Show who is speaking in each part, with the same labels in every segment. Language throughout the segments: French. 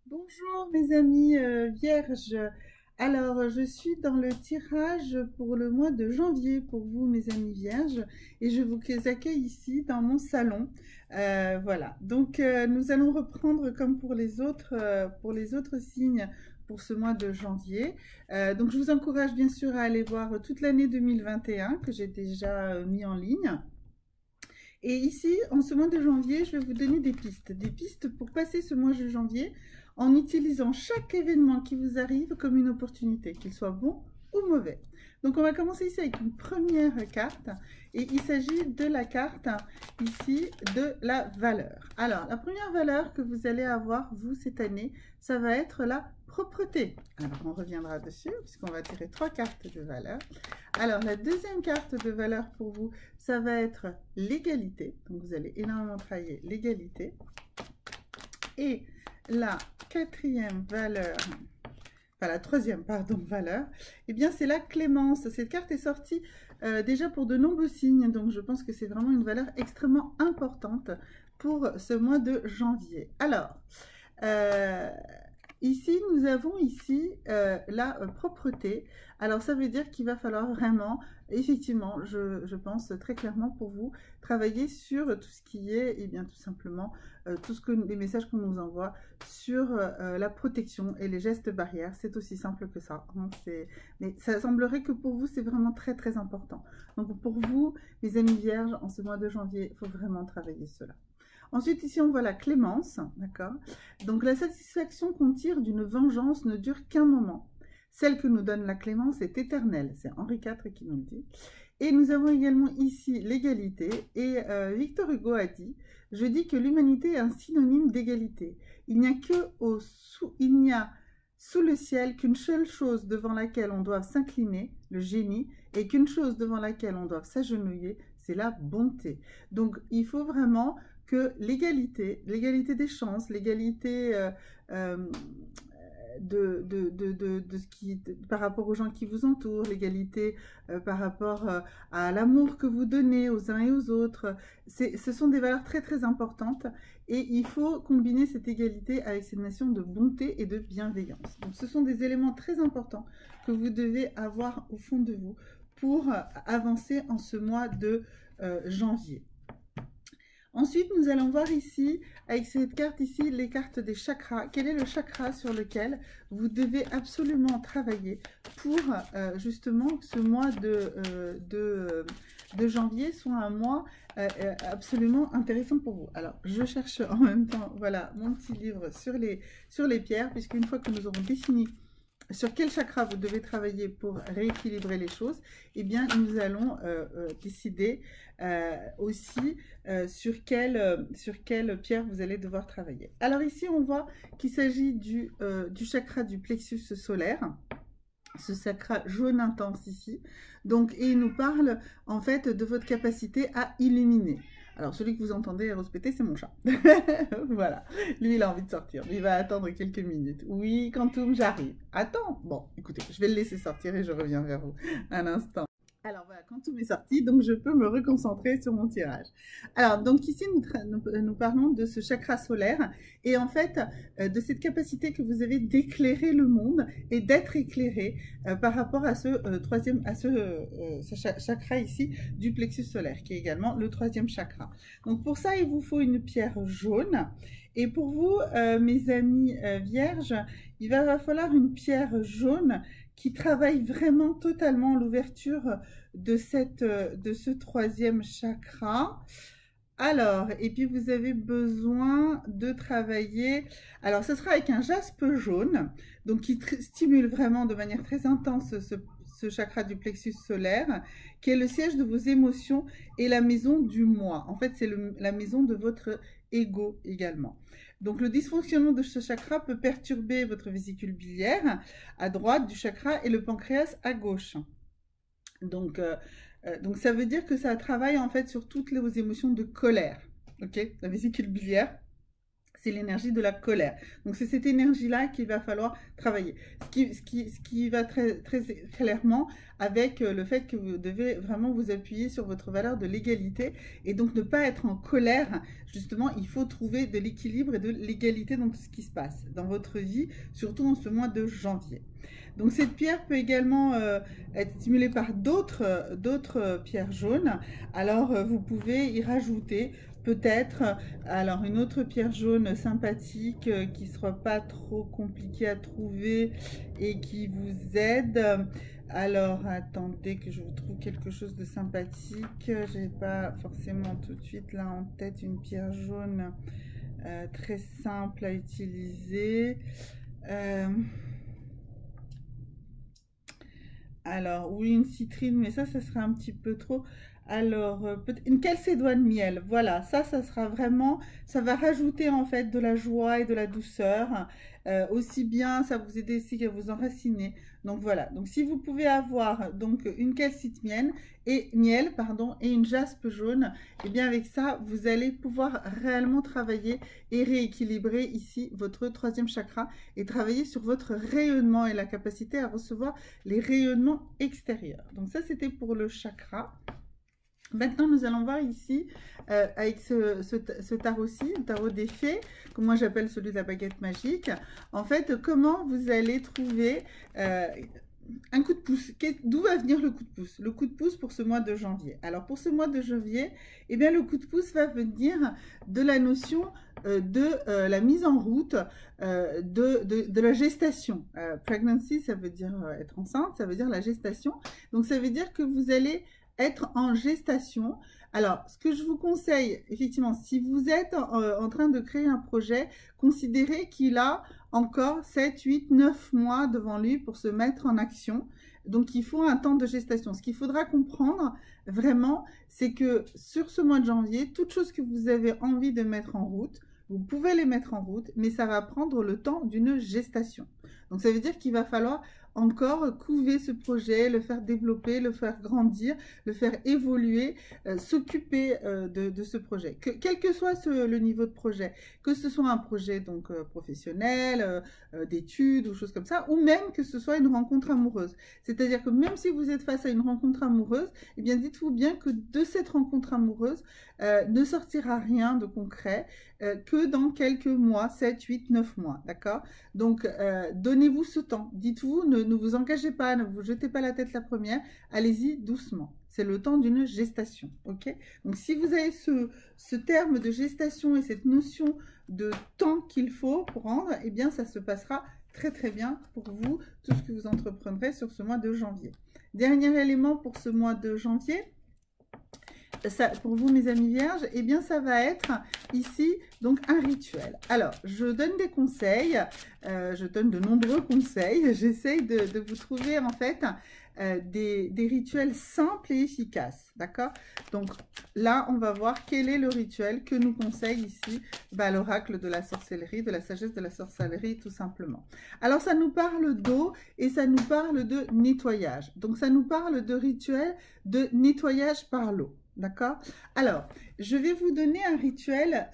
Speaker 1: Bonjour mes amis vierges. Alors, je suis dans le tirage pour le mois de janvier pour vous mes amis vierges et je vous accueille ici dans mon salon. Voilà, donc nous allons reprendre comme pour les autres signes pour ce mois de janvier. Donc je vous encourage bien sûr à aller voir toute l'année 2021 que j'ai déjà mis en ligne. Et ici, en ce mois de janvier, je vais vous donner des pistes pour passer ce mois de janvier en utilisant chaque événement qui vous arrive comme une opportunité, qu'il soit bon ou mauvais. Donc on va commencer ici avec une première carte et il s'agit de la carte ici de la valeur. Alors la première valeur que vous allez avoir vous cette année, ça va être la propreté. Alors on reviendra dessus puisqu'on va tirer 3 cartes de valeur. Alors la deuxième carte de valeur pour vous, ça va être l'égalité. Donc vous allez énormément travailler l'égalité. Et la quatrième valeur, enfin la troisième, pardon, valeur, eh bien c'est la clémence. Cette carte est sortie déjà pour de nombreux signes, donc je pense que c'est vraiment une valeur extrêmement importante pour ce mois de janvier. Alors, ici, nous avons ici la propreté. Alors, ça veut dire qu'il va falloir vraiment, effectivement, je pense très clairement pour vous, travailler sur tout ce qui est, et bien tout simplement, les messages qu'on nous envoie sur la protection et les gestes barrières. C'est aussi simple que ça. Hein, mais ça semblerait que pour vous, c'est vraiment très, très important. Donc, pour vous, mes amis vierges, en ce mois de janvier, il faut vraiment travailler cela. Ensuite, ici, on voit la clémence, d'accord? Donc, la satisfaction qu'on tire d'une vengeance ne dure qu'un moment. Celle que nous donne la clémence est éternelle. C'est Henri IV qui nous le dit. Et nous avons également ici l'égalité. Et Victor Hugo a dit « Je dis que l'humanité est un synonyme d'égalité. Il n'y a sous le ciel qu'une seule chose devant laquelle on doit s'incliner, le génie, et qu'une chose devant laquelle on doit s'agenouiller, c'est la bonté. » Donc, il faut vraiment que l'égalité des chances, l'égalité par rapport aux gens qui vous entourent, l'égalité par rapport à l'amour que vous donnez aux uns et aux autres, ce sont des valeurs très très importantes et il faut combiner cette égalité avec cette notion de bonté et de bienveillance. Donc ce sont des éléments très importants que vous devez avoir au fond de vous pour avancer en ce mois de janvier. Ensuite, nous allons voir ici, avec cette carte ici, les cartes des chakras. Quel est le chakra sur lequel vous devez absolument travailler pour justement que ce mois de janvier soit un mois absolument intéressant pour vous. Alors, je cherche en même temps, voilà, mon petit livre sur les pierres, puisqu'une fois que nous aurons défini sur quel chakra vous devez travailler pour rééquilibrer les choses, eh bien, nous allons décider aussi sur quelle pierre vous allez devoir travailler. Alors ici, on voit qu'il s'agit du chakra du plexus solaire, ce chakra jaune intense ici. Donc, et il nous parle en fait de votre capacité à illuminer. Alors, celui que vous entendez rouspéter, c'est mon chat. Voilà. Lui, il a envie de sortir. Il va attendre quelques minutes. Oui, Quantum, j'arrive. Attends. Bon, écoutez, je vais le laisser sortir et je reviens vers vous un instant. Alors voilà, Quantum est sorti, donc je peux me reconcentrer sur mon tirage. Alors, donc ici, nous parlons de ce chakra solaire et en fait, de cette capacité que vous avez d'éclairer le monde et d'être éclairé par rapport à ce chakra ici du plexus solaire, qui est également le troisième chakra. Donc pour ça, il vous faut une pierre jaune. Et pour vous, mes amis vierges, il va falloir une pierre jaune qui travaille vraiment totalement l'ouverture de ce troisième chakra. Alors, et puis vous avez besoin de travailler, alors ce sera avec un jaspe jaune, donc qui stimule vraiment de manière très intense ce chakra du plexus solaire, qui est le siège de vos émotions et la maison du moi. En fait, c'est la maison de votre ego également. Donc, le dysfonctionnement de ce chakra peut perturber votre vésicule biliaire à droite du chakra et le pancréas à gauche. Donc ça veut dire que ça travaille en fait sur toutes vos émotions de colère. Ok, la vésicule biliaire C'est l'énergie de la colère. Donc, c'est cette énergie-là qu'il va falloir travailler. Ce qui va très clairement avec le fait que vous devez vraiment vous appuyer sur votre valeur de l'égalité et donc ne pas être en colère. Justement, il faut trouver de l'équilibre et de l'égalité dans tout ce qui se passe dans votre vie, surtout en ce mois de janvier. Donc, cette pierre peut également être stimulée par d'autres pierres jaunes. Alors, vous pouvez y rajouter peut-être, alors une autre pierre jaune sympathique qui ne sera pas trop compliquée à trouver et qui vous aide. Alors, attendez que je vous trouve quelque chose de sympathique. Je n'ai pas forcément tout de suite là en tête une pierre jaune très simple à utiliser. Alors, oui, une citrine, mais ça sera un petit peu trop. Alors, une calcédoine miel, voilà, ça sera vraiment, ça va rajouter en fait de la joie et de la douceur, aussi bien, ça vous aider aussi à vous enraciner. Donc voilà, donc si vous pouvez avoir donc une calcite miel et une jaspe jaune, et bien avec ça, vous allez pouvoir réellement travailler et rééquilibrer ici votre troisième chakra et travailler sur votre rayonnement et la capacité à recevoir les rayonnements extérieurs. Donc ça, c'était pour le chakra. Maintenant, nous allons voir ici, avec ce tarot-ci, le tarot des fées, que moi j'appelle celui de la baguette magique, en fait, comment vous allez trouver un coup de pouce. D'où va venir le coup de pouce? Le coup de pouce pour ce mois de janvier. Alors, pour ce mois de janvier, eh bien, le coup de pouce va venir de la notion de la mise en route de la gestation. Pregnancy, ça veut dire être enceinte, ça veut dire la gestation. Donc, ça veut dire que vous allez être en gestation. Alors, ce que je vous conseille, effectivement, si vous êtes en train de créer un projet, considérez qu'il a encore 7, 8, 9 mois devant lui pour se mettre en action. Donc, il faut un temps de gestation. Ce qu'il faudra comprendre, vraiment, c'est que sur ce mois de janvier, toutes choses que vous avez envie de mettre en route, vous pouvez les mettre en route, mais ça va prendre le temps d'une gestation. Donc, ça veut dire qu'il va falloir encore couver ce projet, le faire développer, le faire grandir, le faire évoluer, s'occuper de ce projet. Quel que soit le niveau de projet, que ce soit un projet donc professionnel, d'études ou choses comme ça, ou même que ce soit une rencontre amoureuse. C'est-à-dire que même si vous êtes face à une rencontre amoureuse, eh bien dites-vous bien que de cette rencontre amoureuse ne sortira rien de concret que dans quelques mois, 7, 8, 9 mois, d'accord? Donc, donnez-vous ce temps. Dites-vous, ne vous engagez pas, ne vous jetez pas la tête la première, allez-y doucement. C'est le temps d'une gestation, ok? Donc, si vous avez ce terme de gestation et cette notion de temps qu'il faut prendre, eh bien, ça se passera très, très bien pour vous, tout ce que vous entreprendrez sur ce mois de janvier. Dernier élément pour ce mois de janvier, ça, pour vous mes amis vierges, eh bien ça va être ici donc un rituel. Alors je donne des conseils, je donne de nombreux conseils, j'essaye de vous trouver en fait des rituels simples et efficaces, d'accord? Donc là on va voir quel est le rituel que nous conseille ici l'oracle de la sorcellerie, de la sagesse de la sorcellerie tout simplement. Alors ça nous parle d'eau et ça nous parle de nettoyage, donc ça nous parle de rituel de nettoyage par l'eau. D'accord? Alors, je vais vous donner un rituel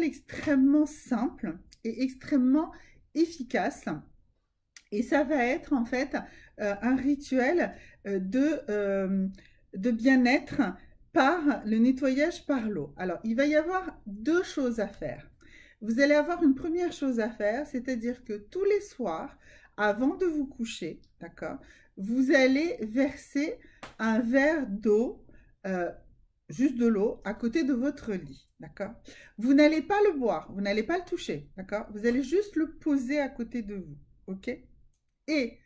Speaker 1: extrêmement simple et extrêmement efficace. Et ça va être en fait un rituel de bien-être par le nettoyage par l'eau. Alors, il va y avoir deux choses à faire. Vous allez avoir une première chose à faire, c'est-à-dire que tous les soirs, avant de vous coucher, d'accord, vous allez verser un verre d'eau, juste de l'eau, à côté de votre lit, d'accord? Vous n'allez pas le boire, vous n'allez pas le toucher, d'accord? Vous allez juste le poser à côté de vous, ok? Et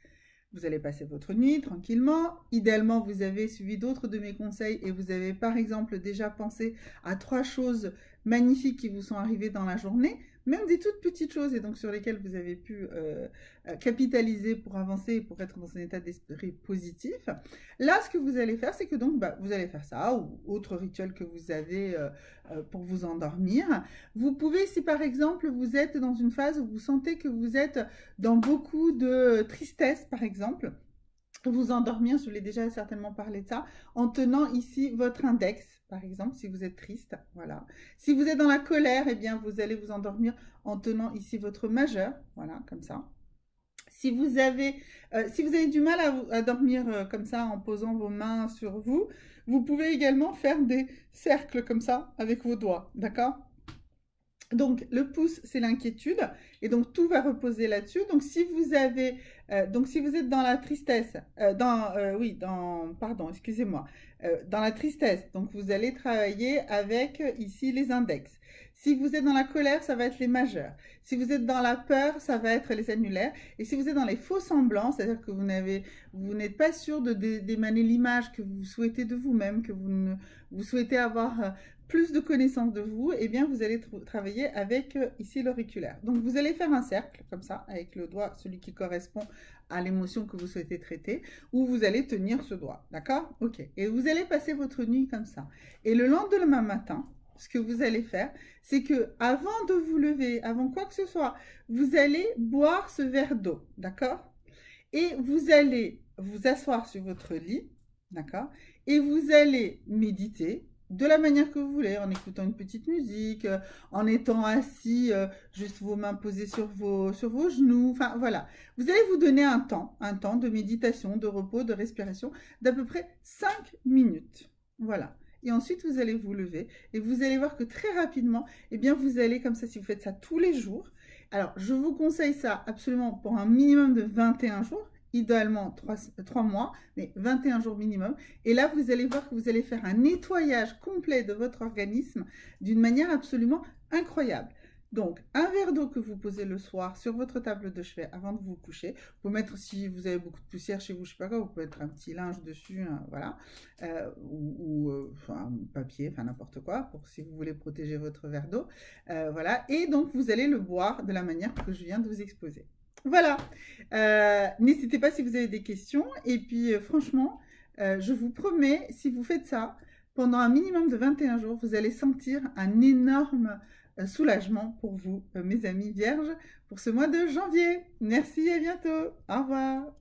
Speaker 1: vous allez passer votre nuit tranquillement. Idéalement, vous avez suivi d'autres de mes conseils et vous avez par exemple déjà pensé à 3 choses magnifiques qui vous sont arrivées dans la journée, même des toutes petites choses et donc sur lesquelles vous avez pu capitaliser pour avancer et pour être dans un état d'esprit positif. Là, ce que vous allez faire, c'est que donc vous allez faire ça ou autre rituel que vous avez pour vous endormir. Vous pouvez, si par exemple vous êtes dans une phase où vous sentez que vous êtes dans beaucoup de tristesse par exemple, vous endormir, je vous l'ai déjà certainement parlé de ça, en tenant ici votre index, par exemple, si vous êtes triste, voilà. Si vous êtes dans la colère, eh bien, vous allez vous endormir en tenant ici votre majeur, voilà, comme ça. Si vous avez du mal à dormir comme ça, en posant vos mains sur vous, vous pouvez également faire des cercles comme ça, avec vos doigts, d'accord ? Donc, le pouce, c'est l'inquiétude, et donc tout va reposer là-dessus. Donc, si vous êtes dans la tristesse, dans la tristesse, donc vous allez travailler avec ici les index. Si vous êtes dans la colère, ça va être les majeurs. Si vous êtes dans la peur, ça va être les annulaires. Et si vous êtes dans les faux semblants, c'est-à-dire que vous n'êtes pas sûr d'émaner l'image que vous souhaitez de vous-même, que vous souhaitez avoir plus de connaissance de vous, eh bien vous allez travailler avec ici l'auriculaire. Donc vous allez faire un cercle comme ça avec le doigt, celui qui correspond à l'émotion que vous souhaitez traiter, ou vous allez tenir ce doigt, d'accord? Ok. Et vous allez passer votre nuit comme ça. Et le lendemain matin, ce que vous allez faire, c'est que avant de vous lever, avant quoi que ce soit, vous allez boire ce verre d'eau, d'accord? Et vous allez vous asseoir sur votre lit, d'accord? Et vous allez méditer de la manière que vous voulez, en écoutant une petite musique, en étant assis, juste vos mains posées sur vos genoux, enfin voilà. Vous allez vous donner un temps de méditation, de repos, de respiration, d'à peu près 5 minutes. Voilà. Et ensuite, vous allez vous lever et vous allez voir que très rapidement, eh bien, vous allez comme ça, si vous faites ça tous les jours. Alors, je vous conseille ça absolument pour un minimum de 21 jours. Idéalement 3 mois, mais 21 jours minimum. Et là, vous allez voir que vous allez faire un nettoyage complet de votre organisme d'une manière absolument incroyable. Donc, un verre d'eau que vous posez le soir sur votre table de chevet avant de vous coucher. Vous pouvez mettre, si vous avez beaucoup de poussière chez vous, je ne sais pas quoi, vous pouvez mettre un petit linge dessus, voilà, un papier, enfin n'importe quoi, pour si vous voulez protéger votre verre d'eau. Voilà, et donc vous allez le boire de la manière que je viens de vous exposer. Voilà, n'hésitez pas si vous avez des questions. Et puis, franchement, je vous promets, si vous faites ça, pendant un minimum de 21 jours, vous allez sentir un énorme soulagement pour vous, mes amis vierges, pour ce mois de janvier. Merci, à bientôt. Au revoir.